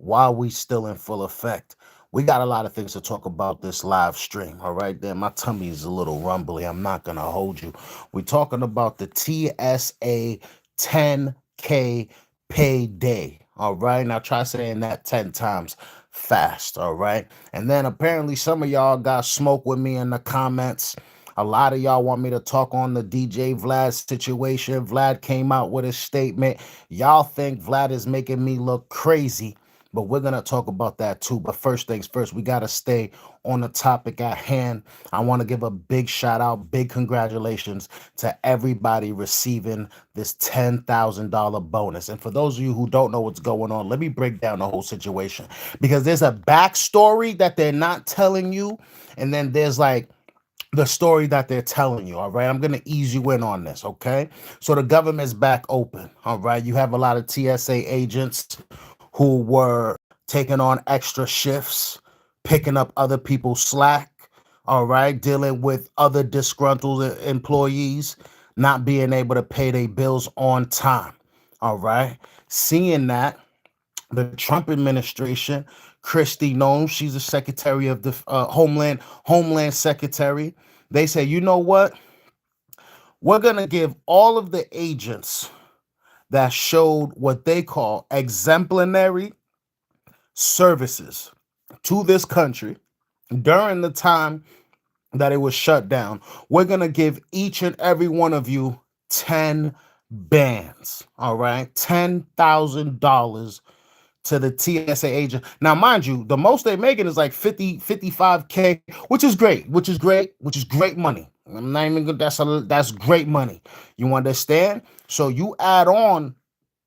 while we still in full effect. We got a lot of things to talk about this live stream. All right, then my tummy is a little rumbly. I'm not gonna hold you. We're talking about the TSA 10K payday. All right, now try saying that 10 times fast. All right, and then apparently some of y'all got smoke with me in the comments. A lot of y'all want me to talk on the DJ Vlad situation. Vlad came out with a statement. Y'all think Vlad is making me look crazy, but we're going to talk about that too. But first things first, we got to stay on the topic at hand. I want to give a big shout out, big congratulations to everybody receiving this $10,000 bonus. And for those of you who don't know what's going on, let me break down the whole situation, because there's a backstory that they're not telling you. And then there's like the story that they're telling you. All right, I'm going to ease you in on this. Okay, so the government's back open. All right, you have a lot of TSA agents who were taking on extra shifts, picking up other people's slack. All right, dealing with other disgruntled employees not being able to pay their bills on time. All right, seeing that, the Trump administration, Christy Noem, she's the Secretary of the Homeland Secretary. They say, you know what? We're gonna give all of the agents that showed what they call exemplary services to this country during the time that it was shut down. We're gonna give each and every one of you 10 bands. All right, $10,000 to the TSA agent. Now, mind you, the most they're making is like 50, 55K, which is great, which is great money. I'm not even good. That's great money. You understand? So you add on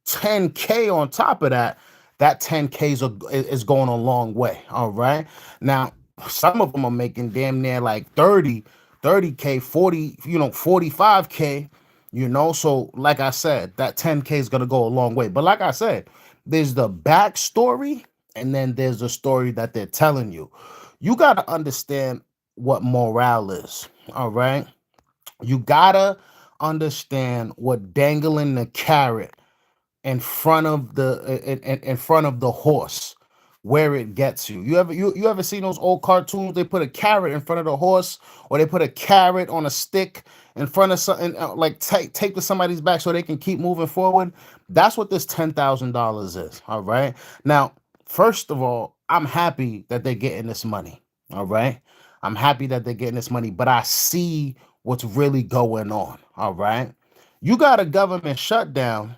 10K on top of that, that 10K is going a long way. All right. Now, some of them are making damn near like 30K, 40, 45K, So, like I said, that 10K is going to go a long way. But like I said, there's the backstory, and then there's the story that they're telling you. You got to understand what morale is. All right. You got to understand what dangling the carrot in front of in front of the horse, where it gets you. You ever seen those old cartoons? They put a carrot in front of the horse, or they put a carrot on a stick in front of something, like tape to somebody's back so they can keep moving forward. That's what this $10,000 is. All right. Now, first of all, I'm happy that they're getting this money. All right. I'm happy that they're getting this money, but I see what's really going on. All right. You got a government shutdown,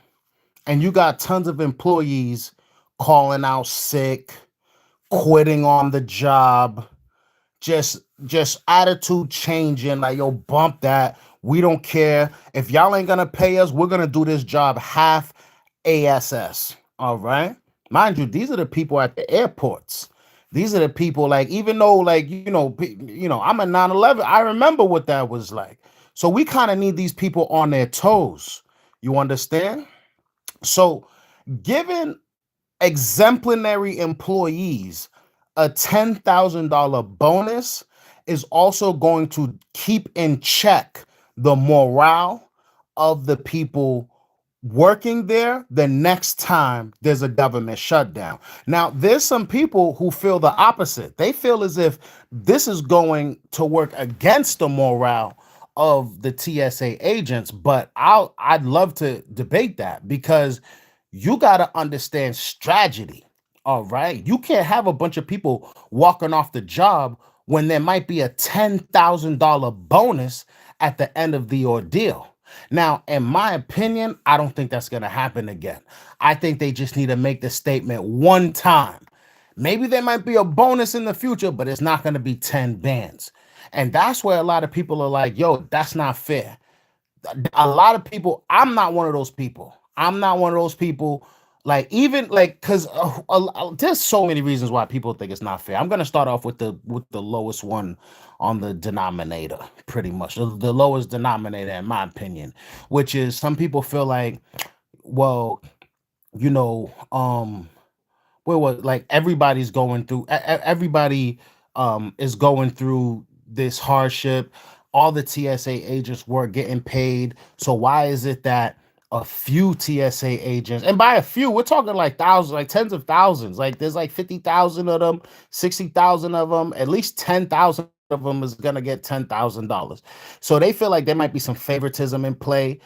and you got tons of employees calling out sick, quitting on the job, just attitude changing, like, yo, bump that. We don't care. If y'all ain't gonna pay us, we're gonna do this job half ASS. All right. Mind you, these are the people at the airports. These are the people, like, even though, like, I'm a 9/11, I remember what that was like. So we kind of need these people on their toes. You understand? So giving exemplary employees a $10,000 bonus is also going to keep in check the morale of the people working there the next time there's a government shutdown. Now, there's some people who feel the opposite. They feel as if this is going to work against the morale of the TSA agents, but I'd love to debate that, because you got to understand strategy. All right. You can't have a bunch of people walking off the job when there might be a $10,000 bonus at the end of the ordeal. Now, in my opinion, I don't think that's going to happen again. I think they just need to make the statement one time. Maybe there might be a bonus in the future, but it's not going to be 10 bands. And that's where a lot of people are like, yo, that's not fair. A lot of people, I'm not one of those people. I'm not one of those people. Like, even like, because there's so many reasons why people think it's not fair. I'm gonna start off with the lowest one on the denominator, pretty much the lowest denominator, in my opinion, which is some people feel like, well, you know, where was, like, everybody's going through, everybody is going through this hardship. All the TSA agents were getting paid. So why is it that a few TSA agents, and by a few, we're talking like thousands, like tens of thousands. Like there's like 50,000 of them, 60,000 of them, at least 10,000 of them is gonna get $10,000. So they feel like there might be some favoritism in play.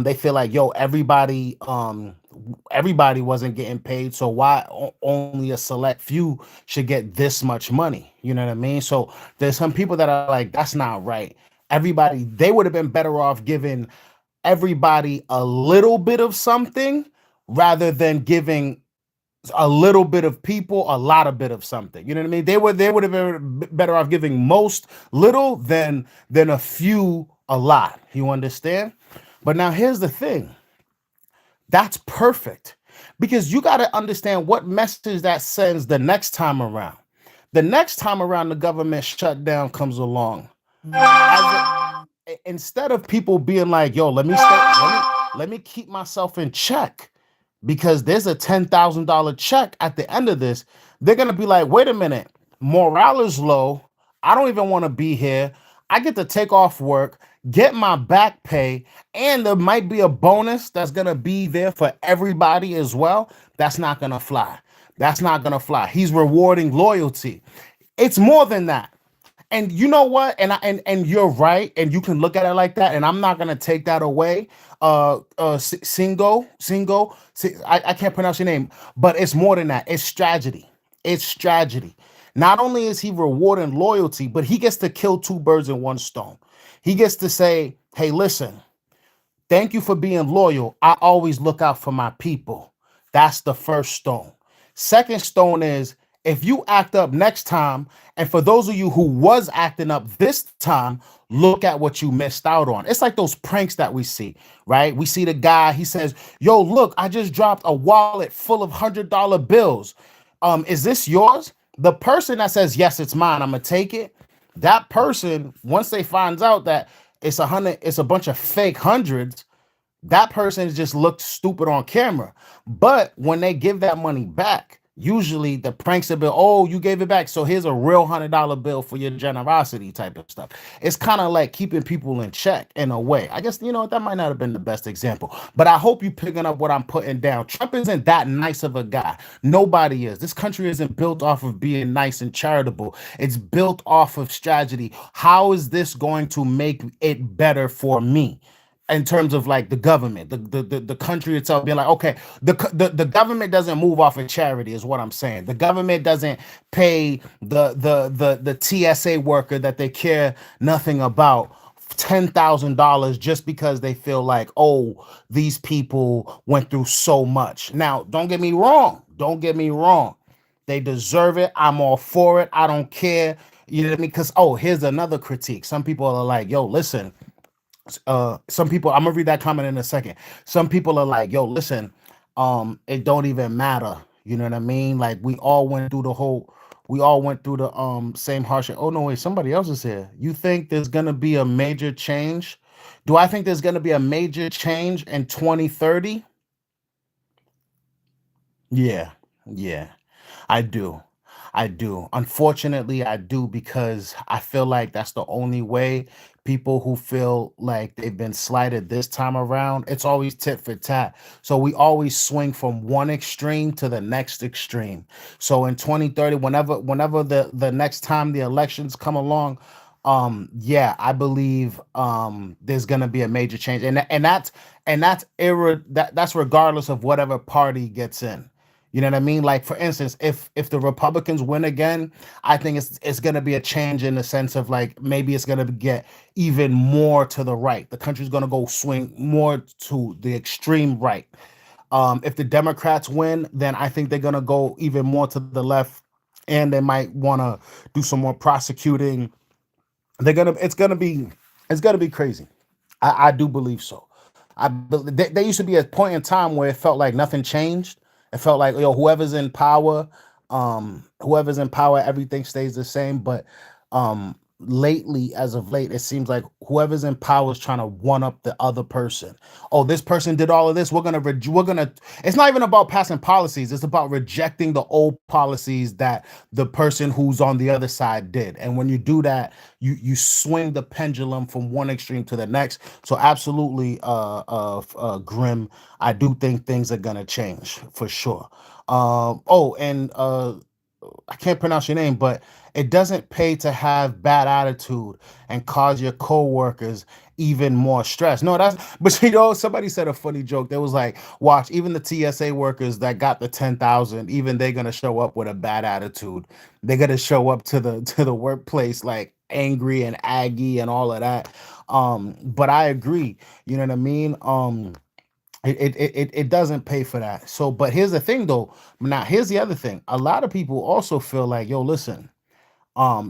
They feel like, yo, everybody wasn't getting paid, so why only a select few should get this much money? You know what I mean? So there's some people that are like, that's not right. Everybody, they would have been better off giving everybody a little bit of something rather than giving a little bit of people a lot of bit of something. You know what I mean? They would have been better off giving most little than a few a lot. You understand? But now here's the thing. That's perfect because you got to understand what message that sends the next time around. The next time around, the government shutdown comes along. Instead of people being like, "Yo, let me keep myself in check," because there's a $10,000 check at the end of this, they're gonna be like, "Wait a minute, morale is low. I don't even want to be here. I get to take off work, get my back pay, and there might be a bonus that's gonna be there for everybody as well." That's not gonna fly. That's not gonna fly. He's rewarding loyalty. It's more than that. And you know what? And you're right, and you can look at it like that. And I'm not gonna take that away. I can't pronounce your name, but it's more than that. It's tragedy. It's tragedy. Not only is he rewarding loyalty, but he gets to kill two birds in one stone. He gets to say, "Hey, listen, thank you for being loyal. I always look out for my people." That's the first stone. Second stone is if you act up next time, and for those of you who was acting up this time, look at what you missed out on. It's like those pranks that we see, right? We see the guy, he says, "Yo, look, I just dropped a wallet full of $100 bills. Is this yours?" The person that says, "Yes, it's mine, I'm gonna take it." That person, once they finds out that it's a bunch of fake hundreds, that person just looked stupid on camera. But when they give that money back, usually the pranks have been, "Oh, you gave it back, so here's a real $100 bill for your generosity," type of stuff. It's kind of like keeping people in check in a way. I guess, that might not have been the best example, but I hope you picking up what I'm putting down. Trump isn't that nice of a guy. Nobody is. This country isn't built off of being nice and charitable. It's built off of strategy. How is this going to make it better for me? In terms of like the government, the country itself being like, okay, the government doesn't move off of charity, is what I'm saying. The government doesn't pay the TSA worker that they care nothing about $10,000 just because they feel like, oh, these people went through so much. Now, don't get me wrong. Don't get me wrong. They deserve it. I'm all for it. I don't care. You know what I mean? Because, oh, here's another critique. Some people are like, "Yo, listen." Some people, I'm gonna read that comment in a second. Some people are like, "Yo, listen, it don't even matter." You know what I mean? Like we all went through the same hardship. Oh no, wait, somebody else is here. You think there's gonna be a major change? Do I think there's gonna be a major change in 2030? Yeah, yeah. I do. I do. Unfortunately, I do, because I feel like that's the only way. People who feel like they've been slighted this time around, it's always tit for tat. So we always swing from one extreme to the next extreme. So in 2030, whenever the next time the elections come along, yeah, I believe there's gonna be a major change. And that's regardless of whatever party gets in. You know what I mean? Like for instance, if the Republicans win again, I think it's gonna be a change in the sense of like maybe it's gonna get even more to the right. The country's gonna go swing more to the extreme right. If the Democrats win, then I think they're gonna go even more to the left, and they might want to do some more prosecuting. They're gonna it's gonna be crazy. I do believe so. There used to be a point in time where it felt like nothing changed. It felt like, yo, whoever's in power, everything stays the same. But lately, as of late, it seems like whoever's in power is trying to one up the other person. Oh, this person did all of this. We're gonna. It's not even about passing policies. It's about rejecting the old policies that the person who's on the other side did. And when you do that, you swing the pendulum from one extreme to the next. So absolutely, Grim. I do think things are gonna change for sure. Oh, and I can't pronounce your name, but it doesn't pay to have bad attitude and cause your coworkers even more stress. No, that's but somebody said a funny joke. They was like, watch, even the TSA workers that got the 10,000, even they're gonna show up with a bad attitude. They're gonna show up to the workplace like angry and aggy and all of that. But I agree, you know what I mean? It doesn't pay for that. So, but here's the thing though. Now, here's the other thing. A lot of people also feel like, yo, listen,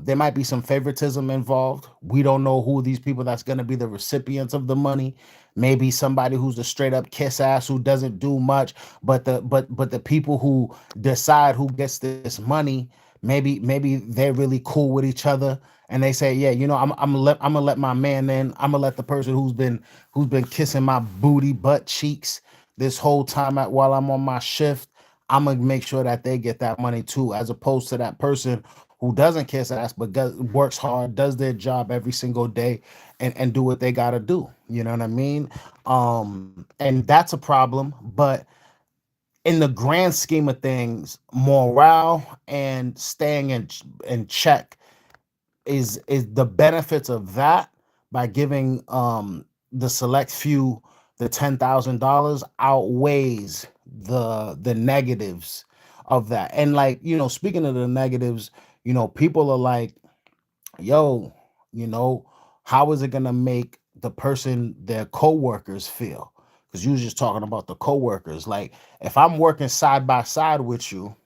there might be some favoritism involved. We don't know who these people that's going to be the recipients of the money. Maybe somebody who's a straight up kiss ass who doesn't do much, but the people who decide who gets this money, maybe they're really cool with each other, and they say, yeah, I'm gonna let my man in. I'm gonna let the person who's been kissing my booty butt cheeks this whole time while I'm on my shift. I'm gonna make sure that they get that money too, as opposed to that person who doesn't kiss ass but works hard, does their job every single day, and do what they got to do. You know what I mean? And that's a problem. But in the grand scheme of things, morale and staying in check is the benefits of that by giving the select few the $10,000 outweighs the negatives of that. And like, speaking of the negatives, people are like, yo, you know, how is it gonna make the person, their coworkers feel? Because you was just talking about the coworkers. Like, if I'm working side by side with you,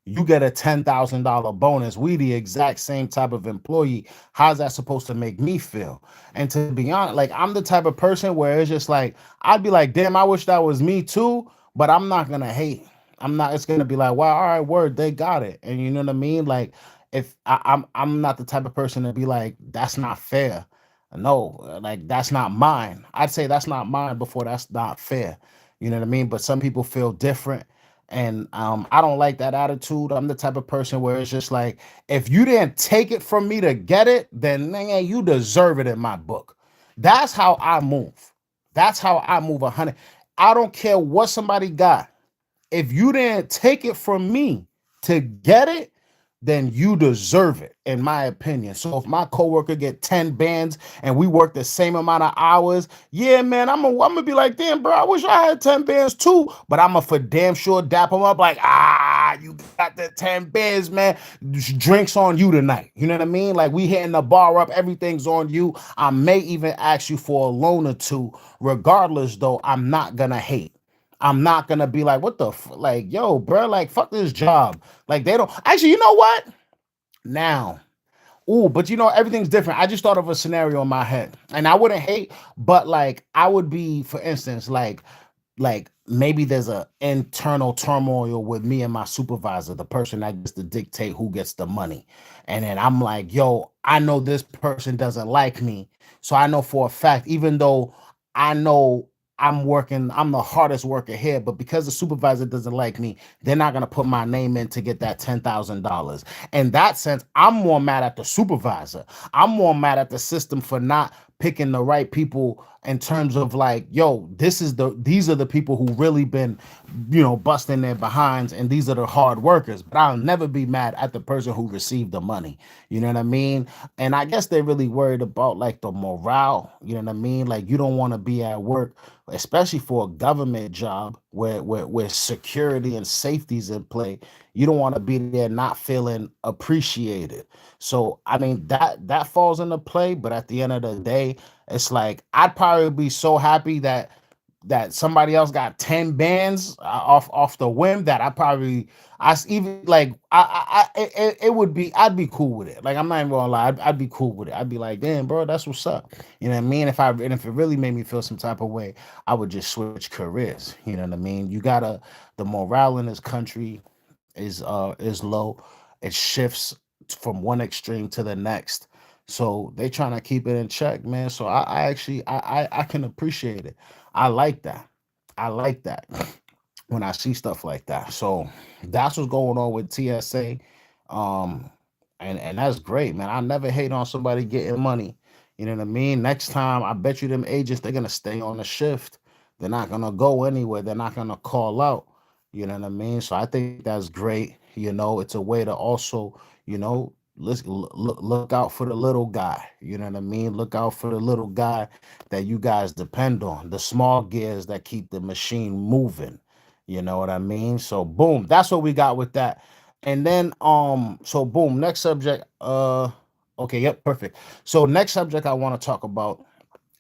you get a $10,000 bonus. We the exact same type of employee. How's that supposed to make me feel? And to be honest, like, I'm the type of person where it's just like, I'd be like, damn, I wish that was me too, but I'm not gonna hate. I'm not, it's gonna be like, wow, all right, word, they got it. And you know what I mean? Like, if I'm not the type of person to be like, that's not fair. No, like, that's not mine. I'd say that's not mine before that's not fair. You know what I mean? But some people feel different, and I don't like that attitude. I'm the type of person where it's just like, if you didn't take it from me to get it, then man, you deserve it in my book. That's how I move. That's how I move. 100. I don't care what somebody got. If you didn't take it from me to get it, then you deserve it, in my opinion. So if my coworker get 10 bands and we work the same amount of hours, yeah, man, I'm gonna be like, damn, bro, I wish I had 10 bands too. But I'm gonna for damn sure dap them up like, you got the 10 bands, man. Drinks on you tonight. You know what I mean? Like, we hitting the bar up, everything's on you. I may even ask you for a loan or two. Regardless, though, I'm not gonna hate. I'm not gonna be like, what the like, yo, bro, like, fuck this job. Like, they don't actually, you know what? Now, but everything's different. I just thought of a scenario in my head, and I wouldn't hate, but like, I would be, for instance, like maybe there's a internal turmoil with me and my supervisor, the person that gets to dictate who gets the money. And then I'm like, yo, I know this person doesn't like me. So I know for a fact, even though I know I'm the hardest worker here, but because the supervisor doesn't like me, they're not gonna put my name in to get that $10,000. In that sense, I'm more mad at the supervisor. I'm more mad at the system for not picking the right people, in terms of like, yo, these are the people who really been, busting their behinds, and these are the hard workers. But I'll never be mad at the person who received the money. You know what I mean? And I guess they're really worried about like the morale. You know what I mean? Like, you don't want to be at work, especially for a government job where security and safety is in play. You don't want to be there not feeling appreciated. So I mean, that falls into play. But at the end of the day, it's like, I'd probably be so happy that somebody else got 10 bands off the whim, that even like, it would be, I'd be cool with it. Like, I'm not even gonna lie, I'd be cool with it. I'd be like, damn, bro, that's what's up. You know what I mean? If it really made me feel some type of way, I would just switch careers. You know what I mean? The morale in this country is low. It shifts from one extreme to the next. So they trying to keep it in check, man. So I actually I can appreciate it. I like that. I like that when I see stuff like that. So that's what's going on with TSA. Um, and that's great, man. I never hate on somebody getting money. You know what I mean? Next time, I bet you them agents they're gonna stay on the shift. They're not gonna go anywhere. They're not gonna call out. You know what I mean? So I think that's great. You know, it's a way to also, let's look out for the little guy. You know what I mean? Look out for the little guy that you guys depend on. The small gears that keep the machine moving. You know what I mean? So boom, that's what we got with that. And then so boom, next subject. Okay, yep, perfect. So next subject I want to talk about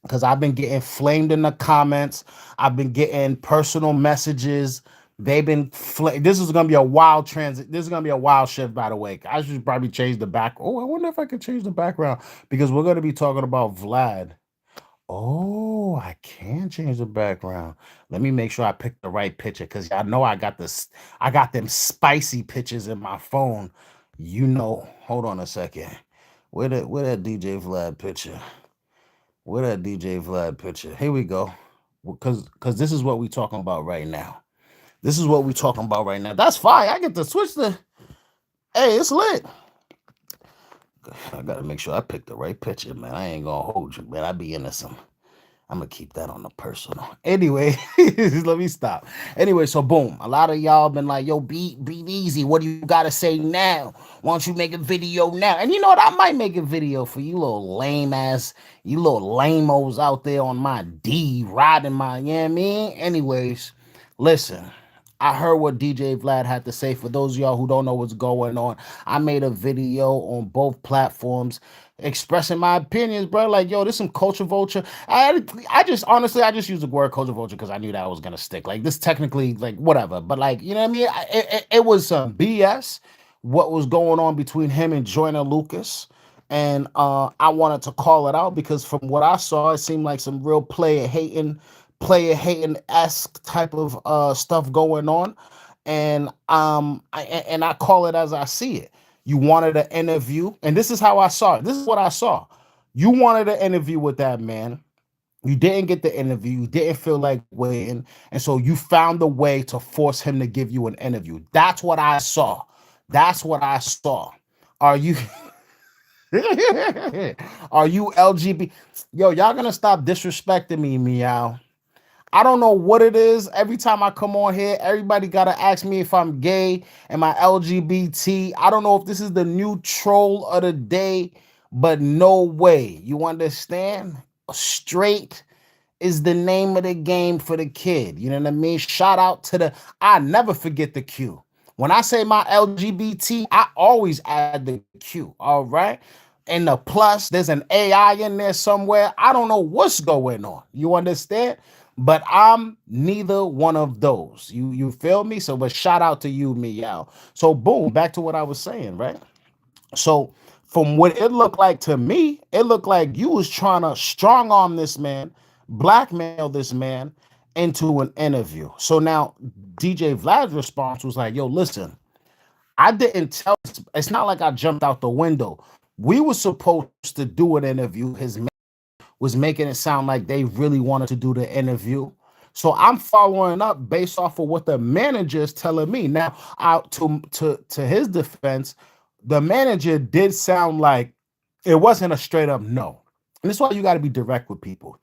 because I've been getting flamed in the comments. I've been getting personal messages. They've been this is gonna be a wild transit. This is gonna be a wild shift, by the way. I should probably change the back. Oh, I wonder if I could change the background because we're gonna be talking about Vlad. Oh, I can change the background. Let me make sure I pick the right picture because I know I got this. I got them spicy pictures in my phone. Hold on a second. Where that DJ Vlad picture? Where that DJ Vlad picture? Here we go. Because this is what we talking about right now. This is what we talking about right now. That's fine. I get to switch the. Hey, it's lit. I gotta make sure I pick the right picture, man. I ain't gonna hold you, man. I be into some. I'm gonna keep that on the personal. Anyway, let me stop. Anyway, so boom. A lot of y'all been like, yo, be easy. What do you gotta say now? Why don't you make a video now? And you know what? I might make a video for you little lame ass, you little lamos out there on my D riding my, you know what I mean? Anyways, listen. I heard what DJ Vlad had to say. For those of y'all who don't know what's going on, I made a video on both platforms expressing my opinions, bro. Like, yo, this some culture vulture. I just honestly, I just used the word culture vulture because I knew that was gonna stick. Like, this technically, like, whatever. But like, you know what I mean? It was some BS. What was going on between him and Joiner Lucas? And I wanted to call it out because from what I saw, it seemed like some real player hating esque type of stuff going on, and I call it as I see it. You wanted an interview, and this is how I saw it. This is what I saw. You wanted an interview with that man. You didn't get the interview. You didn't feel like waiting, and so you found a way to force him to give you an interview. That's what I saw. That's what I saw. Are you? Are you LGBT? Yo, y'all gonna stop disrespecting me, meow. I don't know what it is. Every time I come on here, everybody gotta ask me if I'm gay. Am I LGBT? I don't know if this is the new troll of the day, but no way. You understand? Straight is the name of the game for the kid. You know what I mean? Shout out to I never forget the Q. When I say my LGBT, I always add the Q. All right. And the plus, there's an AI in there somewhere. I don't know what's going on. You understand? But I'm neither one of those. You feel me? So, but shout out to you, Meow. So, boom, back to what I was saying, right? So from what it looked like to me, it looked like you was trying to strong arm this man, blackmail this man into an interview. So now DJ Vlad's response was like, yo, listen, I didn't tell, it's not like I jumped out the window. We were supposed to do an interview. His man was making it sound like they really wanted to do the interview. So I'm following up based off of what the manager is telling me. Now, to his defense, the manager did sound like it wasn't a straight up no. And this is why you got to be direct with people.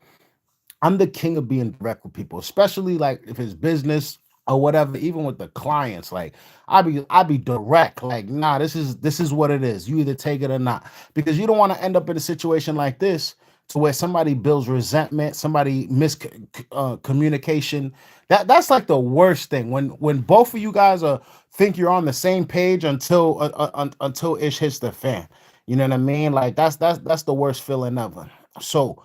I'm the king of being direct with people, especially like if it's business or whatever, even with the clients. Like I be direct, like, nah, this is what it is. You either take it or not. Because you don't want to end up in a situation like this to where somebody builds resentment, somebody miscommunication. That's like the worst thing when both of you guys are think you're on the same page until ish hits the fan. You know what I mean? Like that's the worst feeling ever. So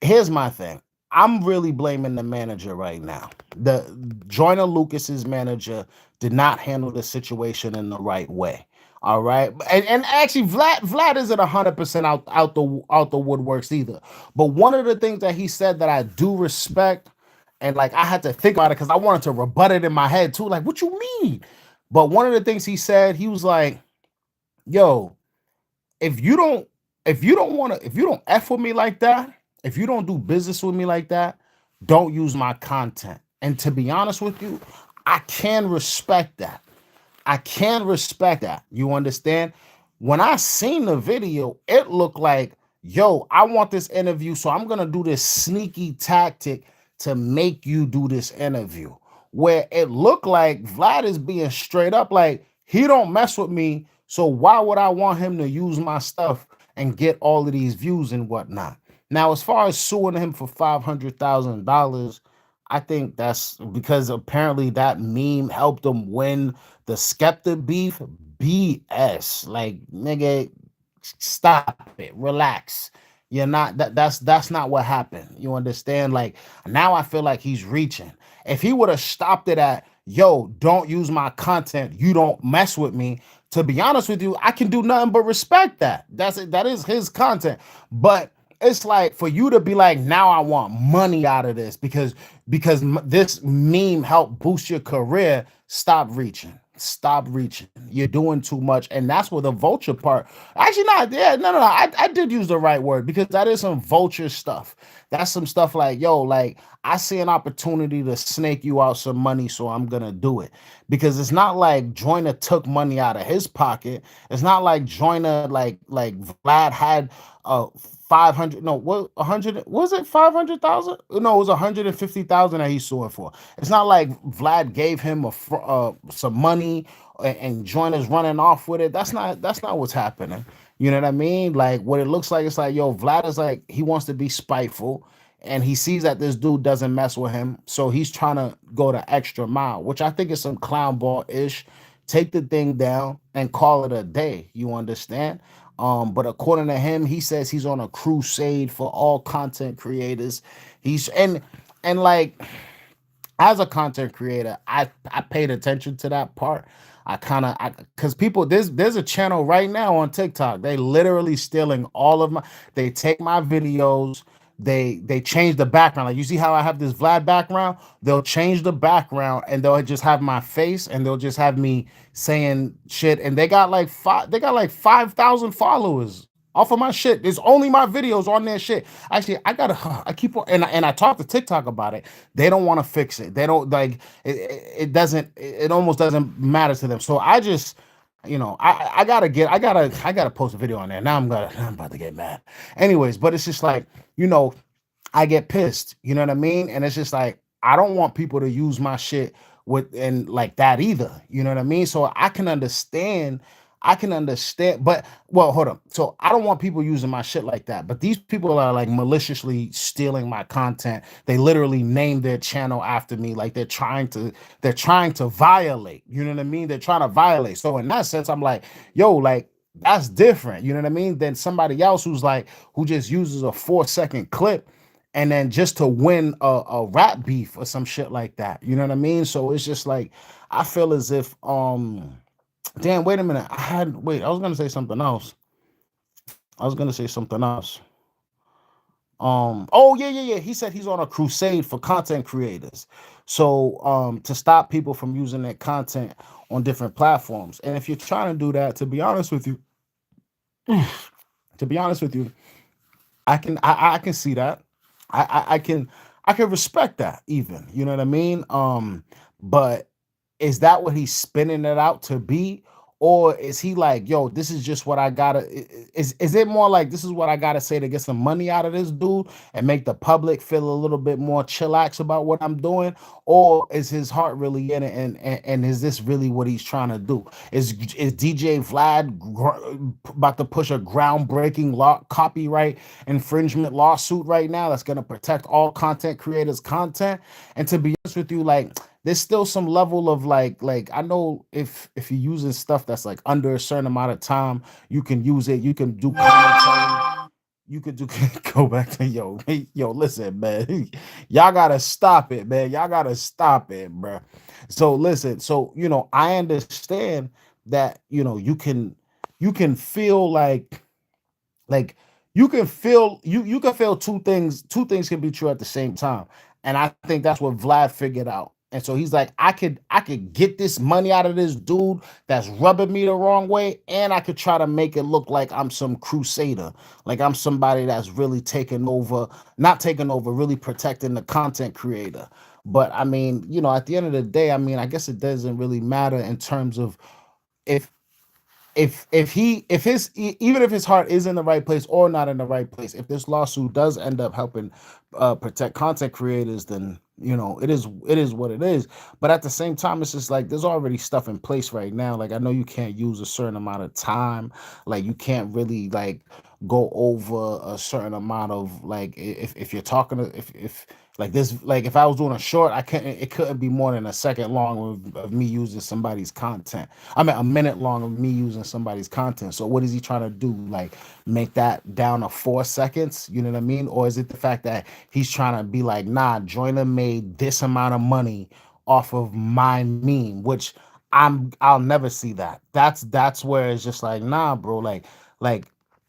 here's my thing. I'm really blaming the manager right now. The Joyner Lucas's manager did not handle the situation in the right way. All right, and actually, Vlad isn't 100% out the woodworks either. But one of the things that he said that I do respect, and like I had to think about it because I wanted to rebut it in my head too. Like, what you mean? But one of the things he said, he was like, "Yo, if you don't." if you don't want to, if you don't f with me like that, if you don't do business with me like that, don't use my content. And to be honest with you, I can respect that. I can respect that. You understand? When I seen the video, it looked like, yo, I want this interview, so I'm gonna do this sneaky tactic to make you do this interview. Where it looked like Vlad is being straight up, like he don't mess with me, so why would I want him to use my stuff and get all of these views and whatnot? Now, as far as suing him for $500,000, I think that's because apparently that meme helped him win the Skepta beef. BS. Like, nigga, stop it. Relax. You're not that's not what happened. You understand? Like, now I feel like he's reaching. If he would have stopped it at, yo, don't use my content, you don't mess with me. To be honest with you, I can do nothing but respect that. That's it. That is his content. But it's like for you to be like, now I want money out of this because this meme helped boost your career. Stop reaching. Stop reaching. You're doing too much. And that's where the vulture part. Actually, not. Yeah, no. I did use the right word because that is some vulture stuff. That's some stuff like, yo, like I see an opportunity to snake you out some money, so I'm gonna do it. Because it's not like Joyner took money out of his pocket. It's not like Joyner, like Vlad had 500, no, what, 100, was it 500,000? No, it was 150,000 that he's suing for. It's not like Vlad gave him some money and Joyner's running off with it. That's not what's happening. You know what I mean? Like what it looks like, it's like, yo, Vlad is like, he wants to be spiteful and he sees that this dude doesn't mess with him. So he's trying to go the extra mile, which I think is some clown ball ish. Take the thing down and call it a day. You understand? But according to him, he says he's on a crusade for all content creators. He's and like as a content creator, I paid attention to that part. I kind of because people there's a channel right now on TikTok. They literally stealing all of my. They take my videos. They change the background. Like you see how I have this Vlad background. They'll change the background and they'll just have my face and they'll just have me saying shit. And they got like 5,000 followers off of my shit. There's only my videos on their shit. Actually, I gotta. I keep on and I talk to TikTok about it. They don't want to fix it. They don't like it. Doesn't. It almost doesn't matter to them. So I just. I gotta post a video on there. I'm about to get mad. Anyways, but it's just like, you know, I get pissed. You know what I mean? And it's just like I don't want people to use my shit with and like that either. You know what I mean? So I can understand. I can understand, but well, hold up. So I don't want people using my shit like that. But these people are like maliciously stealing my content. They literally named their channel after me, like they're trying to violate. You know what I mean? They're trying to violate. So in that sense, I'm like, yo, like that's different. You know what I mean? Than somebody else who just uses a 4-second clip and then just to win a rap beef or some shit like that. You know what I mean? So it's just like I feel as if damn, wait a minute. I was gonna say something else. I was gonna say something else. Oh yeah. He said he's on a crusade for content creators. So to stop people from using their content on different platforms. And if you're trying to do that, to be honest with you, to be honest with you, I can see that. I can respect that even. You know what I mean? But is that what he's spinning it out to be? Or is he like, yo, this is just what I gotta is it more like this is what I gotta say to get some money out of this dude and make the public feel a little bit more chillax about what I'm doing? Or is his heart really in it and is this really what he's trying to do? Is DJ Vlad about to push a groundbreaking law copyright infringement lawsuit right now that's gonna protect all content creators' content? And to be honest with you, like there's still some level of like I know if you're using stuff that's like under a certain amount of time, you can use it. You can do commentary. You could do go back to yo, hey, yo. Listen, man, y'all gotta stop it, man. Y'all gotta stop it, bro. So listen, so I understand that you can feel like you can feel two things can be true at the same time, and I think that's what Vlad figured out. And so he's like, I could get this money out of this dude that's rubbing me the wrong way, and I could try to make it look like I'm some crusader, like I'm somebody that's really taking over, not taking over, really protecting the content creator. But I mean, at the end of the day, I mean, I guess it doesn't really matter in terms of if if his even if his heart is in the right place or not in the right place, if this lawsuit does end up helping protect content creators, then it is what it is. But at the same time, it's just like there's already stuff in place right now. Like I know you can't use a certain amount of time, like you can't really like go over a certain amount of like if you're talking to if like this, like if I was doing a short, I couldn't it couldn't be more than a second long of me using somebody's content. I mean, a minute long of me using somebody's content. So what is he trying to do? Like make that down to 4 seconds? You know what I mean? Or is it the fact that he's trying to be like, nah, Joyner made this amount of money off of my meme, which I'll never see that. That's where it's just like, nah, bro, like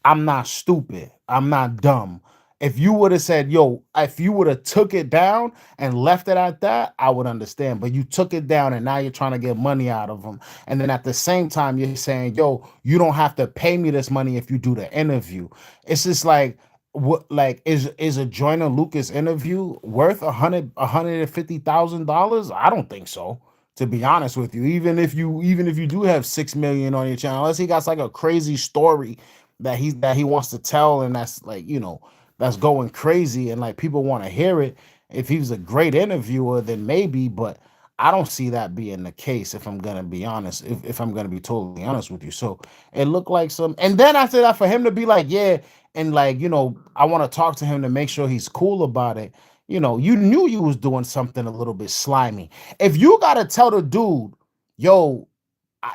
I'm not stupid. I'm not dumb. If you would have said, yo, if you would have took it down and left it at that, I would understand. But you took it down and now you're trying to get money out of them. And then at the same time, you're saying, yo, you don't have to pay me this money if you do the interview. It's just like, what, like is a Joyner Lucas interview worth $150,000? I don't think so, to be honest with you. Even if you do have 6 million on your channel, unless he got like a crazy story that he wants to tell, and that's like, that's going crazy and like people want to hear it. If he was a great interviewer, then maybe, but I don't see that being the case, if I'm gonna be honest, if I'm gonna be totally honest with you. So it looked like some, and then after that, for him to be like, yeah, and like, I want to talk to him to make sure he's cool about it. You knew you was doing something a little bit slimy. If you gotta tell the dude, yo,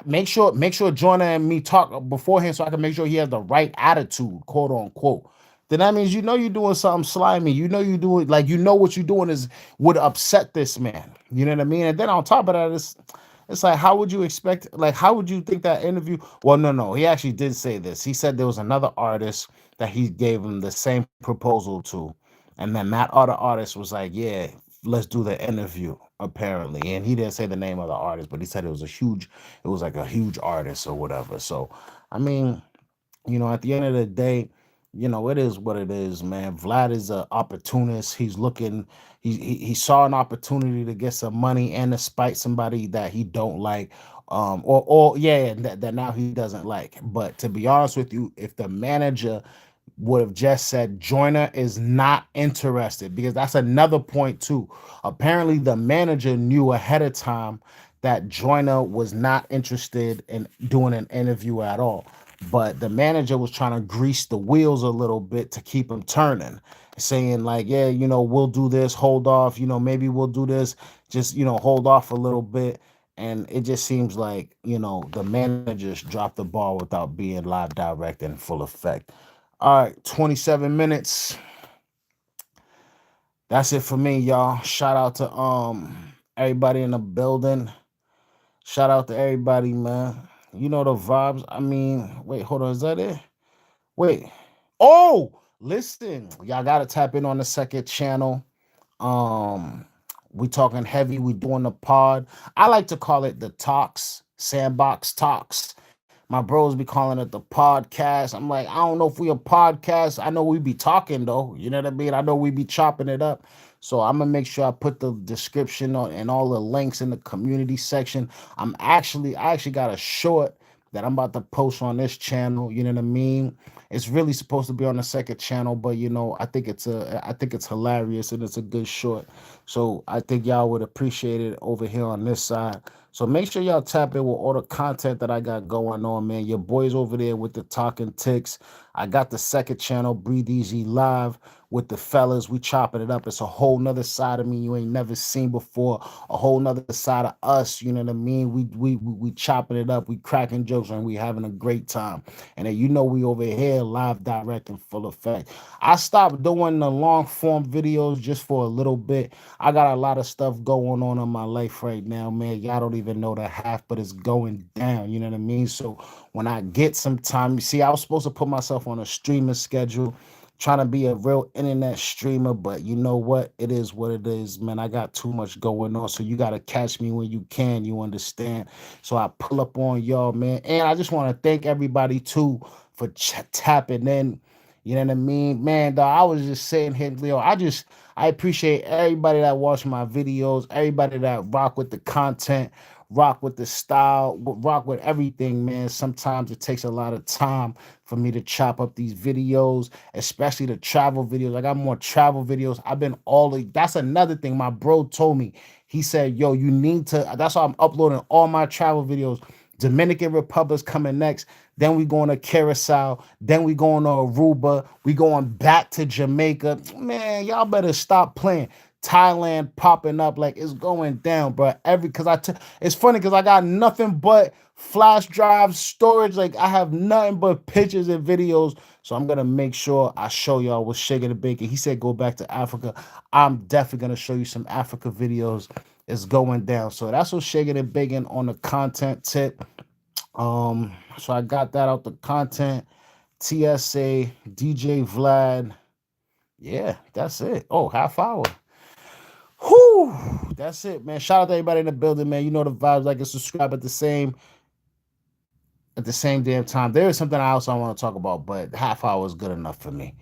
make sure Joyner and me talk beforehand so I can make sure he has the right attitude, quote unquote. Then that means you're doing something slimy. You do it like what you're doing is would upset this man. You know what I mean? And then on top of that, it's like, how would you expect, like, how would you think that interview? Well, no, he actually did say this. He said there was another artist that he gave him the same proposal to. And then that other artist was like, yeah, let's do the interview, apparently. And he didn't say the name of the artist, but he said it was like a huge artist or whatever. So, I mean, at the end of the day, it is what it is, man. Vlad is an opportunist. He's looking, he saw an opportunity to get some money and to spite somebody that he don't like, or yeah, that now he doesn't like. But to be honest with you, if the manager would have just said Joyner is not interested, because that's another point too. Apparently, the manager knew ahead of time that Joyner was not interested in doing an interview at all. But the manager was trying to grease the wheels a little bit to keep him turning, saying like, yeah, we'll do this, hold off, maybe we'll do this, just, hold off a little bit. And it just seems like, the managers dropped the ball without being live direct in full effect. All right, 27 minutes. That's it for me, y'all. Shout out to everybody in the building. Shout out to everybody, man. You know the vibes. I mean, wait, hold on. Is that it? Wait. Oh, listen. Y'all gotta tap in on the second channel. Um, we talking heavy. We doing the pod. I like to call it the talks, sandbox talks. My bros be calling it the podcast. I'm like, I don't know if we a podcast. I know we be talking though. You know what I mean? I know we be chopping it up. So I'm gonna make sure I put the description on and all the links in the community section. I actually got a short that I'm about to post on this channel. You know what I mean? It's really supposed to be on the second channel, but I think it's hilarious and it's a good short. So I think y'all would appreciate it over here on this side. So make sure y'all tap in with all the content that I got going on, man. Your boys over there with the talking ticks. I got the second channel, Breathe Easy Live, with the fellas. We chopping it up. It's a whole nother side of me you ain't never seen before. A whole nother side of us. You know what I mean? We chopping it up. We cracking jokes and we having a great time. And then we over here live direct in full effect. I stopped doing the long form videos just for a little bit. I got a lot of stuff going on in my life right now, man. Y'all don't even know the half, but it's going down. You know what I mean? So when I get some time, you see, I was supposed to put myself on a streaming schedule trying to be a real internet streamer, but you know what? It is what it is, man. I got too much going on, so you gotta catch me when you can. You understand? So I pull up on y'all, man. And I just want to thank everybody too for tapping in. You know what I mean, man? Dawg, I was just saying here, Leo. I appreciate everybody that watch my videos, everybody that rock with the content, rock with the style, rock with everything, man. Sometimes it takes a lot of time for me to chop up these videos, especially the travel videos. I got more travel videos. I've been that's another thing my bro told me. He said, yo, you need to, that's why I'm uploading all my travel videos. Dominican Republic's coming next. Then we going to Curacao. Then we going to Aruba. We going back to Jamaica. Man, y'all better stop playing. Thailand popping up like it's going down, bro. It's funny because I got nothing but flash drive storage. Like I have nothing but pictures and videos. So I'm gonna make sure I show y'all what's shaking the bacon. He said go back to Africa. I'm definitely gonna show you some Africa videos. It's going down. So that's what's shaking and bacon on the content tip. So I got that out the content. TSA, DJ Vlad. Yeah, that's it. Oh, half hour. Whew, that's it, man. Shout out to everybody in the building, man. You know the vibes. Like and subscribe at the same damn time. There is something else I want to talk about, but half hour is good enough for me.